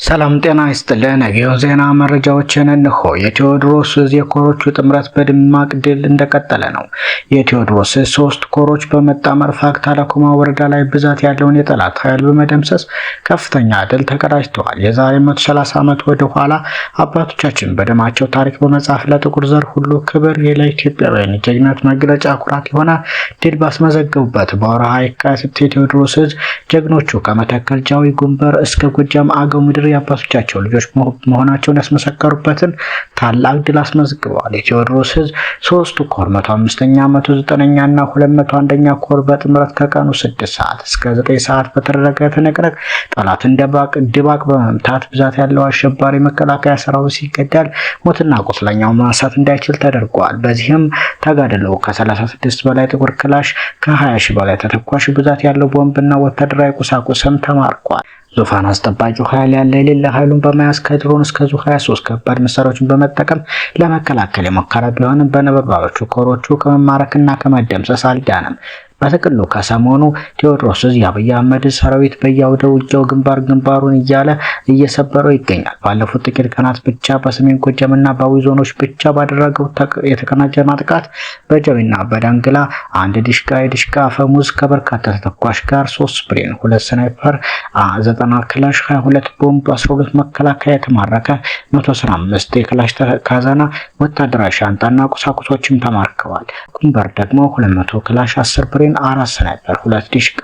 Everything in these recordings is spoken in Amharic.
ሰላም ጤና ይስጥልን። የጊዜው ዜና መረጃዎችን እንሆ። የቴዎድሮስ የኮሮቹ ጥምረት በደማቅ ድል እንደቀጠለ ነው። የቴዎድሮስ 3 ኮሮች በመጣመር ፋግታ ለኮማ ወረዳ ላይ ብዛት ያለውን የጠላት ኃይል በመደምሰስ ከፍተኛ ድል ተቀዳጅተዋል። የዛሬ 130 ዓመት ወደ ኋላ አባቶቻችን በደማቸው ታሪክ በመጻፍ ለጥቁር ዘር ሁሉ ክብር ለኢትዮጵያውያን ጀግንነት መግለጫ ኩራት የሆነ ድል ባስመዘገቡበት በወርሃ የካቲት የቴዎድሮስ ጀግኖቹ ከመተከል ጃዊ ጉንበር እስከ ጎጃም አገው ምድር የአባቶቻቸው ልጆች መሆናቸውን ያስመሰከሩበትን ታላቅ ድል አስመዝግበዋል። የቴዎድሮስ 3 ኮር 105ኛ 109ኛ እና 201ኛ ኮር በጥምረት ከቀኑ 6 ሰዓት እስከ 9 ሰዓት በተደረገ ትንቅንቅ ጠላትን ድባቅ በመምታት ብዛት ያለው አሸባሪ መከላከያ ሰራዊት ሲገደል ሞትና ቁስለኛው ማንሳት እንዳይችል ተደርጓል። በዚህም ተጋድለው ከ36 በላይ ጥቁር ክላሽ ከ20 ሺህ በላይ ተተኳሽ ብዛት ያለው ቦምብና ወታደራዊ ቁሳቁስም ተማርኳል። ዙፋን አስጠባቂው ኃይል ያለ የሌለ ኃይሉን በመያዝ ከድሮን እስከ ዙ 23 ከባድ መሳሪያዎችን በመጠቀም ለመከላከል የሞከረ ቢሆንም በነበልባሎቹ ኮሮቹ ከመማረክና ከመደምሰስ አልዳነም። በጥቅሉ ከሰሞኑ ቴዎድሮስ የአብይ አህመድ ሰራዊት በያውደ ውጊያው ግንባሩን እያለ እየሰበረው ይገኛል። ባለፉት ጥቂት ቀናት ብቻ በሰሜን ጎጃምና በአዊ ዞኖች ብቻ ባደረገው የተቀናጀ ማጥቃት በጃዊና በዳንግላ 1 የዲሽቃ አፈሙዝ ከበርካታ ተተኳሽ ጋር 3 ብሬን 2 ስናይፐር 90 ክላሽ 22 ቦምብ 12 መከላከያ የተማረከ 115 የክላሽ ካዛና ወታደራዊ ሻንጣና ቁሳቁሶችም ተማርከዋል። ጉንበር ደግሞ 200 ክላሽ 10 ብሬን 4 ስናይፐር 2 ዲሽቃ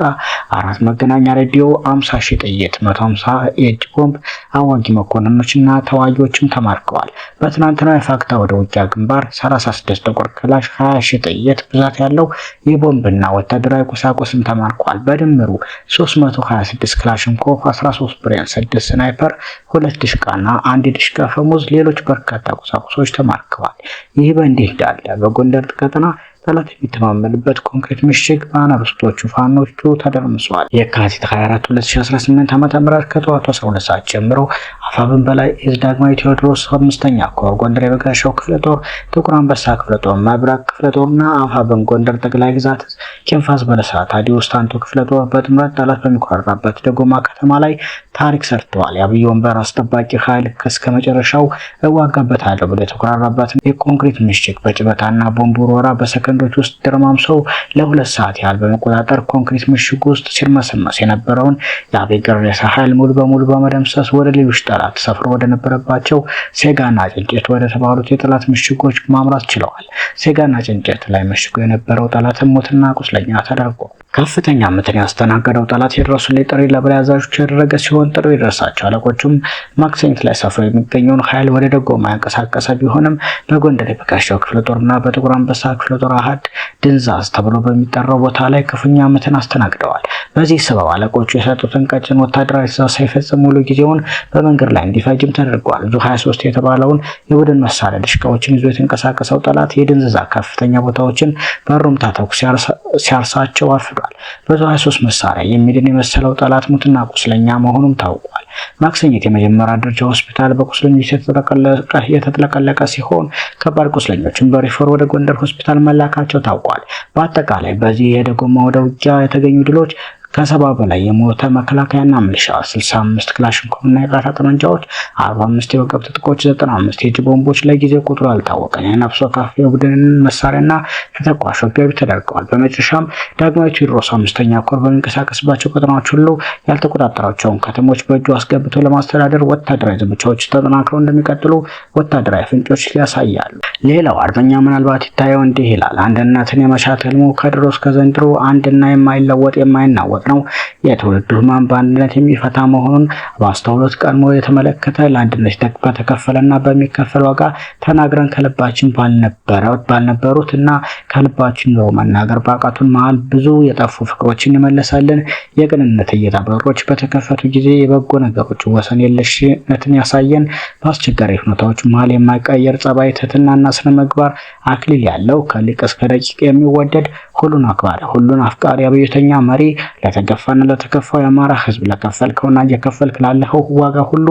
4 መገናኛ ሬዲዮ 50 ሺህ ጥይት 150 የእጅ ቦምብ አዋጊ መኮንኖችና ተዋጊዎችም ተማርከዋል። በትናንትናው የፋግታ ወደ ውጊያ ግንባር 36 ጥቁር ክላሽ 20 ሺህ ጥይት ብዛት ያለው የቦምብና ወታደራዊ ቁሳቁስም ተማርኳል። በድምሩ 326 ክላሽንኮቭ 13 ብሬን 6 ስናይፐር 2 ዲሽቃና 1 ዲሽቃ ፈሙዝ ሌሎች በርካታ ቁሳቁሶች ተማርከዋል። ይህ በእንዲህ እንዳለ በጎንደር ቀጠና ጠላት የሚተማመንበት ኮንክሪት ምሽግ በአናብስቶቹ ፋኖቹ ተደርምሷል። የካቲት 24 2018 ዓ.ም ከጠዋቱ 12 ሰዓት ጀምሮ አፋብን በላይ ዳግማዊ ቴዎድሮስ 5ኛ ኮር ጎንደር የበጋሻው ክፍለ ጦር፣ ጥቁር አንበሳ ክፍለ ጦር፣ መብረቅ ክፍለ ጦርና አፋብን ጎንደር ጠቅላይ ግዛት ኬንፋስ በለሳ ታዲዮስ ታንቶ ክፍለ ጦር በጥምረት ጠላት በሚኮራራበት ደጎማ ከተማ ላይ ታሪክ ሰርተዋል። የአብይ ወንበር አስጠባቂ ኃይል እስከ መጨረሻው እዋጋበታለሁ ብሎ የተኮራራበት የኮንክሪት ምሽግ በጭበታና ቦምብ ወራ በሰከንዶች ውስጥ ደርማምሰው ለ2 ሰዓት ያህል በመቆጣጠር ኮንክሪት ምሽግ ውስጥ ሲርመሰመስ የነበረውን የአብይ ገረሳ ኃይል ሙሉ በሙሉ በመደምሰስ ወደ ሌሎች ጠላት ሰፍሮ ወደ ነበረባቸው ሴጋና ጭንጨት ወደ ተባሉት የጠላት ምሽጎች ማምራት ችለዋል። ሴጋና ጭንጨት ላይ ምሽጉ የነበረው ጠላት ሞትና ቁስለኛ ተደርጓል። ከፍተኛ ምትን ያስተናገደው ጠላት የድረሱልኝ ጥሪ ለበላይ አዛዦች ያደረገ ሲሆን ጥሪ የደረሳቸው አለቆቹም ማክሰኝት ላይ ሰፍሮ የሚገኘውን ኃይል ወደ ደጎማ ያንቀሳቀሰ ቢሆንም በጎንደር የበጋሻው ክፍለ ጦርና በጥቁር አንበሳ ክፍለ ጦር አሃድ ድንዛዝ ተብሎ በሚጠራው ቦታ ላይ ክፉኛ ምትን አስተናግደዋል። በዚህ ሰበብ አለቆቹ የሰጡትን ቀጭን ወታደራዊ ትዕዛዝ ሳይፈጽም ሙሉ ጊዜውን በመንገድ ላይ እንዲፈጅም ተደርጓል። ዙ 23 የተባለውን የቡድን መሳሪያ ድሽቃዎችን ይዞ የተንቀሳቀሰው ጠላት የድንዛዝ ከፍተኛ ቦታዎችን በሩምታ ተኩስ ሲያርሳቸው አፍዷል። በዙ 23 መሳሪያ የሚድን የመሰለው ጠላት ሙትና ቁስለኛ መሆኑም ታውቋል። ማክሰኝት የመጀመሪያ ደረጃ ሆስፒታል በቁስለኞች የተጥለቀለቀ ሲሆን ከባድ ቁስለኞችን በሪፈር ወደ ጎንደር ሆስፒታል መላካቸው ታውቋል። በአጠቃላይ በዚህ የደጎማ ወደ ውጊያ የተገኙ ድሎች ከ70 በላይ የሞተ መከላከያና ሚሊሻ፣ 65 ክላሽንኮቭና የቃታ ጠመንጃዎች፣ 45 የወገብ ትጥቆች፣ 95 የእጅ ቦምቦች ለጊዜው ቁጥሩ ያልታወቀ የነፍስ ወከፍ የቡድን መሳሪያና ተተኳሾች ገቢ ተደርገዋል። በመጨረሻም ዳግማዊ ቴዎድሮስ 5ኛ ኮር በሚንቀሳቀስባቸው ቀጠናዎች ሁሉ ያልተቆጣጠራቸውን ከተሞች በእጁ አስገብቶ ለማስተዳደር ወታደራዊ ዘመቻዎች ተጠናክረው እንደሚቀጥሉ ወታደራዊ ፍንጮች ያሳያሉ። ሌላው አርበኛ ምናልባት ይታየው እንዲህ ይላል። አንድነትን የመሻት ህልሙ ከድሮ እስከ ዘንድሮ አንድና የማይለወጥ የማይናወጥ ነው። የትውልድ ህልም በአንድነት የሚፈታ መሆኑን በአስተውሎት ቀድሞ የተመለከተ ለአንድነት በተከፈለና በሚከፈል ዋጋ ተናግረን ከልባችን ባልነበሩት እና ከልባችን ነው መናገር ባቃቱን መሃል ብዙ የጠፉ ፍቅሮችን ይመለሳልን። የቅንነት እይታ በሮች በተከፈቱ ጊዜ የበጎ ነገሮች ወሰን የለሽነትን ያሳየን። በአስቸጋሪ ሁኔታዎች መሃል የማይቀየር ጸባይ፣ ትህትናና ስነ ምግባር አክሊል ያለው ከሊቅ እስከ ደቂቅ የሚወደድ ሁሉን አክባሪ ሁሉን አፍቃሪ አብዮተኛ መሪ ለተገፋና ለተከፋው የአማራ ህዝብ ለከፈልከውና እየከፈልክ ላለው ዋጋ ሁሉ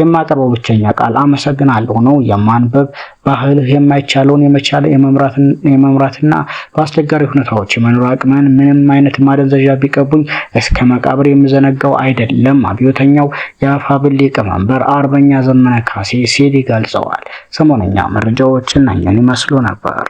የማቀርበው ብቸኛ ቃል አመሰግናለሁ ነው። የማንበብ ባህልህ የማይቻለውን የመቻለ የመምራትና በአስቸጋሪ ሁኔታዎች የመኖር አቅምን ምንም አይነት ማደንዘዣ ቢቀቡኝ እስከ መቃብር የምዘነጋው አይደለም። አብዮተኛው የአፋብኃ ሊቀመንበር አርበኛ ዘመነ ካሴ ሲል ገልጸዋል። ሰሞነኛ መረጃዎችን እኛን ይመስሉ ነበር።